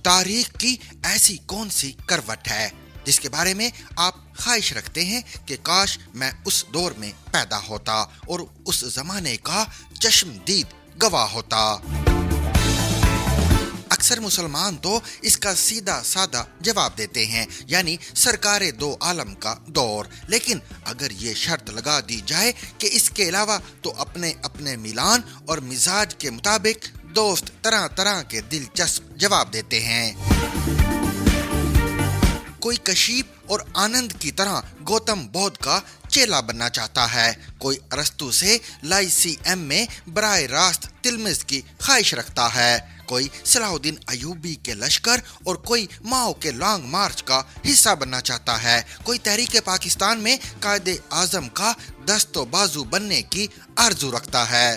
تاریخ کی ایسی کون سی کروٹ ہے جس کے بارے میں آپ خواہش رکھتے ہیں کہ کاش میں اس دور میں پیدا ہوتا اور اس زمانے کا چشمدید گواہ ہوتا؟ اکثر مسلمان تو اس کا سیدھا سادہ جواب دیتے ہیں، یعنی سرکار دو عالم کا دور۔ لیکن اگر یہ شرط لگا دی جائے کہ اس کے علاوہ تو اپنے اپنے میلان اور مزاج کے مطابق دوست طرح طرح کے دلچسپ جواب دیتے ہیں۔ کوئی کشیپ اور آنند کی طرح گوتم بدھ کا چیلا بننا چاہتا ہے، کوئی ارسطو سے لائسیم میں براہ راست تلمذ کی خواہش رکھتا ہے، کوئی صلاح الدین ایوبی کے لشکر اور کوئی ماؤ کے لانگ مارچ کا حصہ بننا چاہتا ہے، کوئی تحریک پاکستان میں قائد اعظم کا دست و بازو بننے کی آرزو رکھتا ہے۔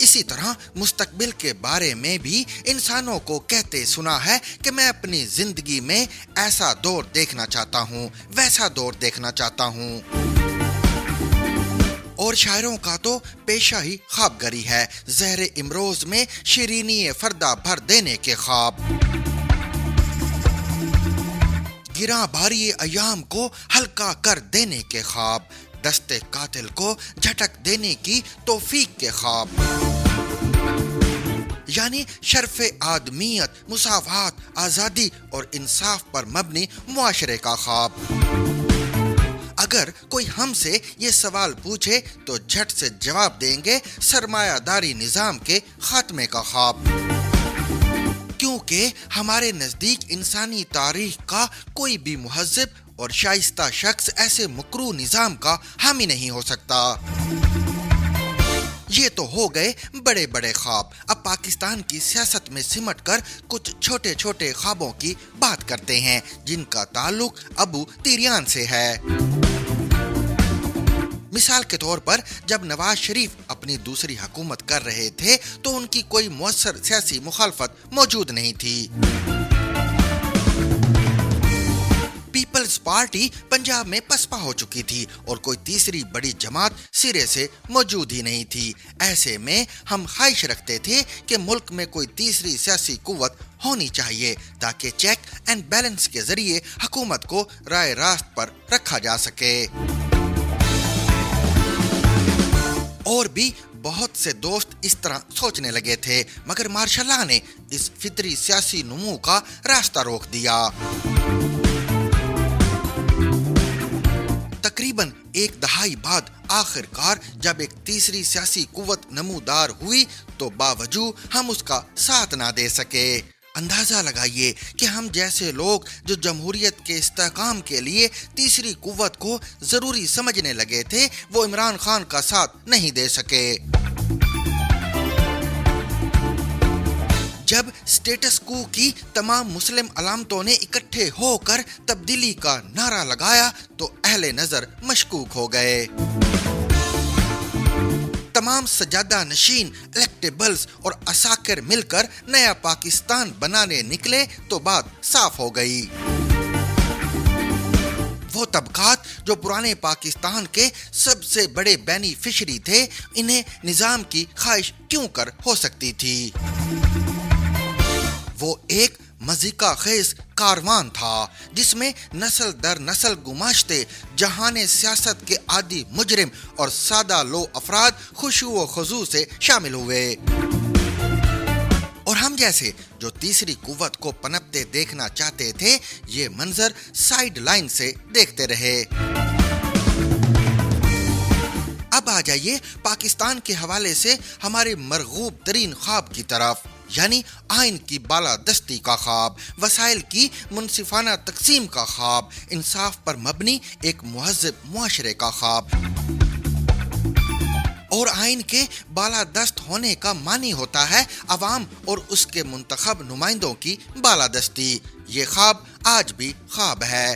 اسی طرح مستقبل کے بارے میں بھی انسانوں کو کہتے سنا ہے کہ میں اپنی زندگی میں ایسا دور دیکھنا چاہتا ہوں، ویسا دور دیکھنا چاہتا ہوں۔ اور شاعروں کا تو پیشہ ہی خواب گری ہے، زہر امروز میں شیرینی فردا بھر دینے کے خواب، گراں بھاری ایام کو ہلکا کر دینے کے خواب، دست قاتل کو جھٹک دینے کی توفیق کے خواب، یعنی شرف آدمیت، مساوات، آزادی اور انصاف پر مبنی معاشرے کا خواب۔ اگر کوئی ہم سے یہ سوال پوچھے تو جھٹ سے جواب دیں گے سرمایہ داری نظام کے خاتمے کا خواب، کیونکہ ہمارے نزدیک انسانی تاریخ کا کوئی بھی مہذب اور شائستہ شخص ایسے مکروہ نظام کا حامی نہیں ہو سکتا۔ یہ تو ہو گئے بڑے بڑے خواب، اب پاکستان کی سیاست میں سمٹ کر کچھ چھوٹے چھوٹے خوابوں کی بات کرتے ہیں جن کا تعلق ابو تیریان سے ہے۔ مثال کے طور پر جب نواز شریف اپنی دوسری حکومت کر رہے تھے تو ان کی کوئی مؤثر سیاسی مخالفت موجود نہیں تھی۔ پیپلز پارٹی پنجاب میں پسپا ہو چکی تھی اور کوئی تیسری بڑی جماعت سرے سے موجود ہی نہیں تھی۔ ایسے میں ہم خواہش رکھتے تھے کہ ملک میں کوئی تیسری سیاسی قوت ہونی چاہیے تاکہ چیک اینڈ بیلنس کے ذریعے حکومت کو راہ راست پر رکھا جا سکے۔ اور بھی بہت سے دوست اس طرح سوچنے لگے تھے، مگر مارشاء اللہ نے اس فطری سیاسی نمو کا راستہ روک دیا۔ تقریباً ایک دہائی بعد آخر کار جب ایک تیسری سیاسی قوت نمودار ہوئی تو باوجود ہم اس کا ساتھ نہ دے سکے۔ اندازہ لگائیے کہ ہم جیسے لوگ جو جمہوریت کے استحکام کے لیے تیسری قوت کو ضروری سمجھنے لگے تھے وہ عمران خان کا ساتھ نہیں دے سکے۔ جب سٹیٹس کو کی تمام مسلم علامتوں نے اکٹھے ہو کر تبدیلی کا نعرہ لگایا تو اہل نظر مشکوک ہو گئے۔ تمام سجادہ نشین الیکٹیبلز اور عساکر مل کر نیا پاکستان بنانے نکلے تو بات صاف ہو گئی۔ وہ طبقات جو پرانے پاکستان کے سب سے بڑے بینیفیشری تھے انہیں نظام کی خواہش کیوں کر ہو سکتی تھی؟ وہ ایک مزیکا خیز کاروان تھا جس میں نسل در نسل گماشتے جہان سیاست کے عادی مجرم اور سادہ لو افراد خشوع و خضوع سے شامل ہوئے، اور ہم جیسے جو تیسری قوت کو پنپتے دیکھنا چاہتے تھے یہ منظر سائیڈ لائن سے دیکھتے رہے۔ اب آ جائیے پاکستان کے حوالے سے ہمارے مرغوب ترین خواب کی طرف، یعنی آئین کی بالادستی کا خواب، وسائل کی منصفانہ تقسیم کا خواب، انصاف پر مبنی ایک مہذب معاشرے کا خواب۔ اور آئین کے بالادست ہونے کا معنی ہوتا ہے عوام اور اس کے منتخب نمائندوں کی بالادستی۔ یہ خواب آج بھی خواب ہے۔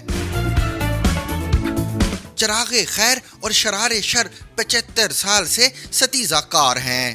چراغ خیر اور شرار شر 75 سال سے ستیزہ کار ہیں۔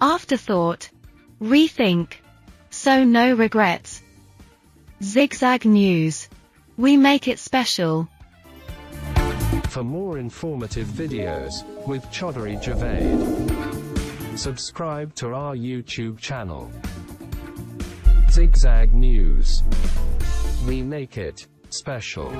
Afterthought. Rethink. So no regrets. Zigzag News. We make it special. For more informative videos with Chaudhary Javed, subscribe to our YouTube channel. Zigzag News. We make it special.